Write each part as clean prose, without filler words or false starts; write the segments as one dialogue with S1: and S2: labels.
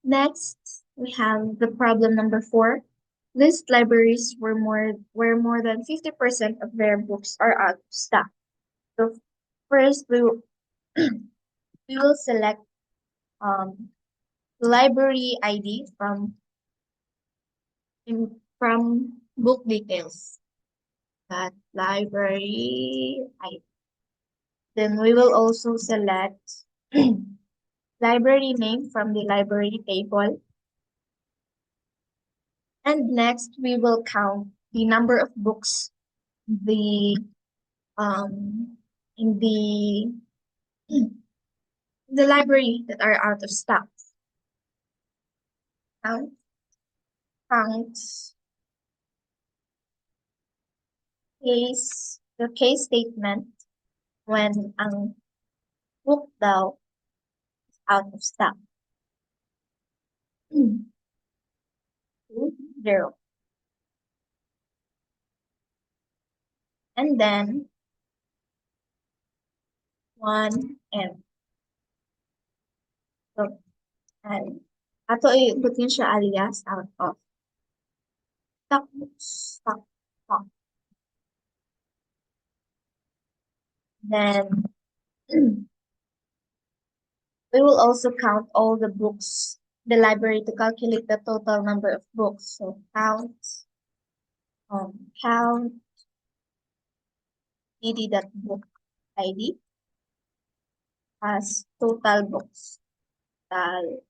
S1: Next, we have the problem number 4. List libraries where more than 50% of their books are out of stock. So first, we will select library ID from book details. That library ID. Then we will also select library name from the library table. And next, we will count the number of books the um in the library that are out of stock. Count, count the case statement when ang book daw is out of stock. 2, 0. And then 1 and so and ato ibutin siya alias out of stock books. Stock. Then we will also count all the books the library to calculate the total number of books. So count dd.book ID as total books. And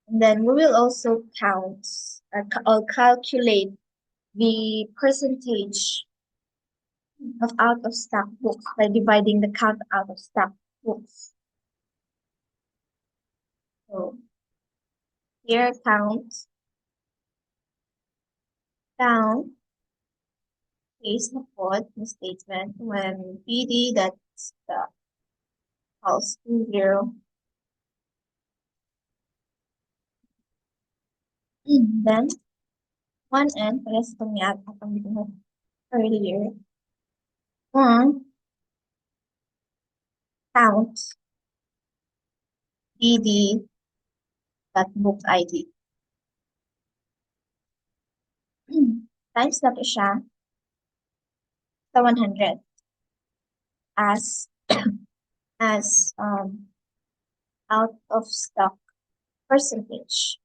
S1: then we will also count or calculate the percentage of out of stock books by dividing the count out of stock books. So here count case na pod the statement when PD that's the house 20. Then 1n parehas itong yata pang earlier. Count PD that book ID. Times na to siya sa 100 as out of stock percentage.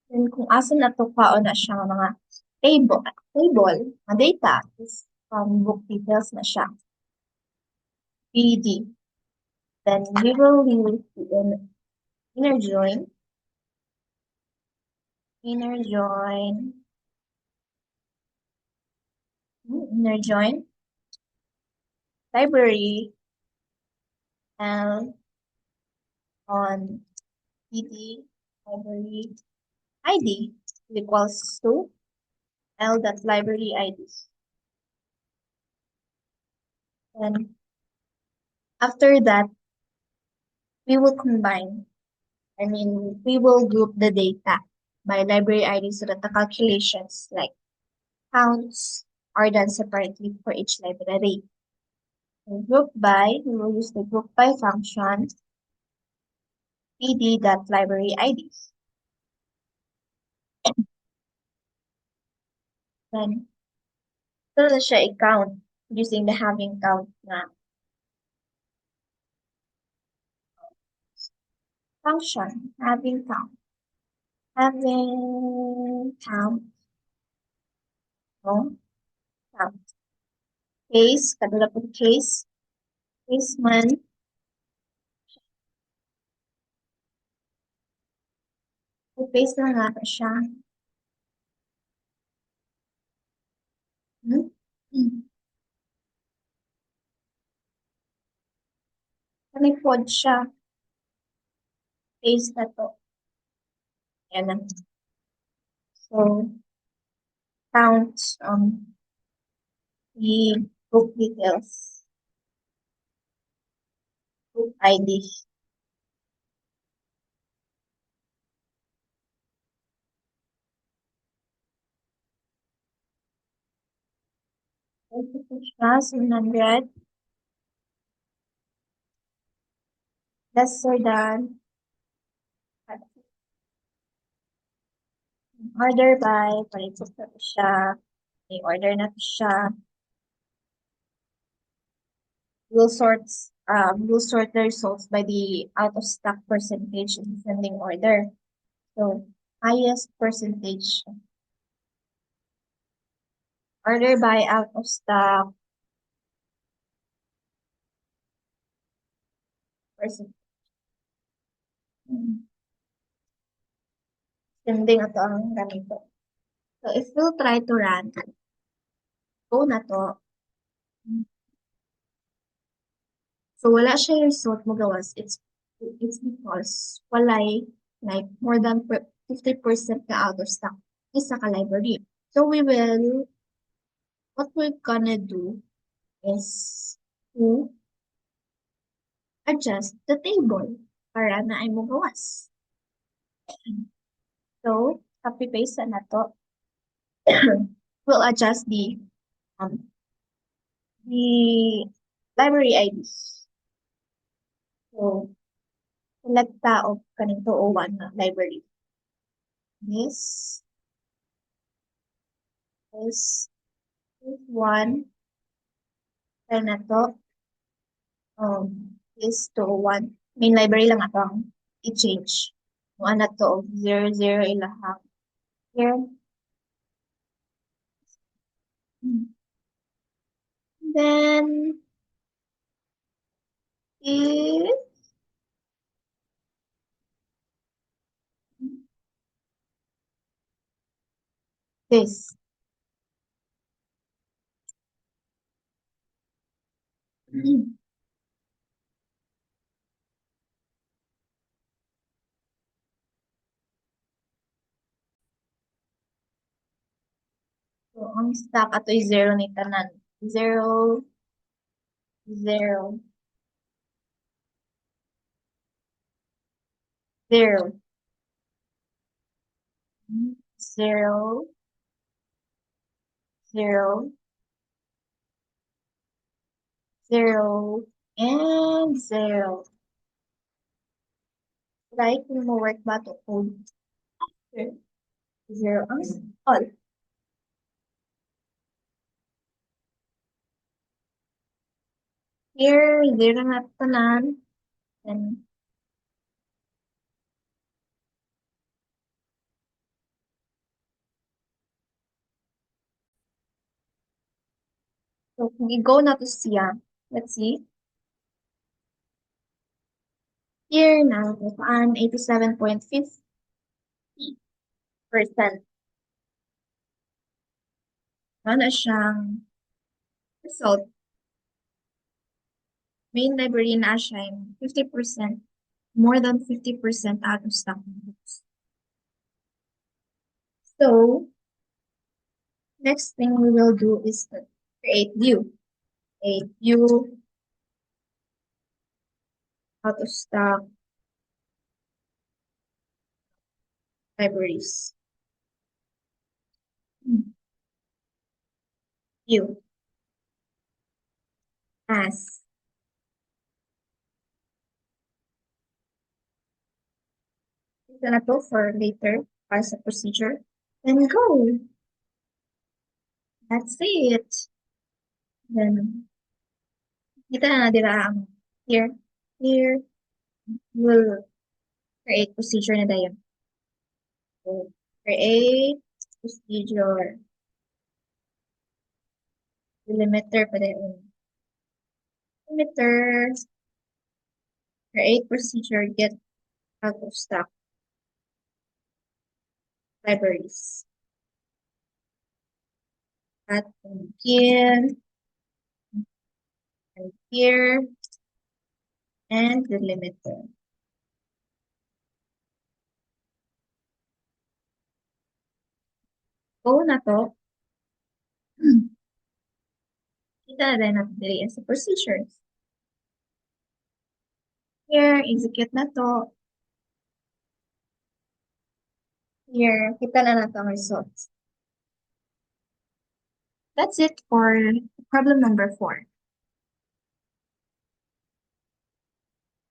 S1: Then kung asa na to kaon na siya mga table, mga data is from book details na siya. PD. Then we will use the inner join library L on PD library ID equals to L.library ID. And after that, we will we will group the data by library ID so that the calculations like counts are done separately for each library. And group by, we will use the group by function pd.library IDs. Then, ito na siya i-count using the having count na function, having count. No? Count. Case, kadula po case man, i-paste na natin siya. May pod siya. Paste na to. Ayan na. So, count the book details. Book ID. Ito siya, 700. Lesser than order by, palitos na to siya. May order na to siya. We'll sort the results by the out of stock percentage in descending order. So highest percentage order by out of stock percentage. Descending ito ang ganito. So if we'll try to run, go na to. So wala siya result mo gawas. It's because walay like more than 50% na out of stock isa ka library. So what we're gonna do is to adjust the table para na ay mo gawas. So, copy paste na to. We'll adjust um the library IDs. So, select ta of kaning 201 na library. This is one. Then na to. Is 201. Main library lang ato ang i-change. Kung ano to of 00 ilahang. Here. Then, is this. So, ang stock ato is 0 ni tanan. 0, 0, 0, 0, 0, 0, and 0. Try kung mo-work ba to code. 0 ang all. Here, 0 na tanan. Then, so, kung i-go na to siya, let's see. Here na, an 87.50%. Ano siyang result? Main library na siya yung 50%, more than 50% out of stock books. So, next thing we will do is to create view. A view out of stock libraries. View as gonna go for later as a procedure. Then go. That's it. Then kita na dira here. Here we'll create procedure na dayon. So, create procedure. Delimiter pa dayon. Delimiter. Create procedure. Get out of stock libraries. At here, and here, and the limiter. Go na to. Kita na rin natin dili as procedures. Here, execute na to. Here, kita na natin ang results. That's it for Problem number 4.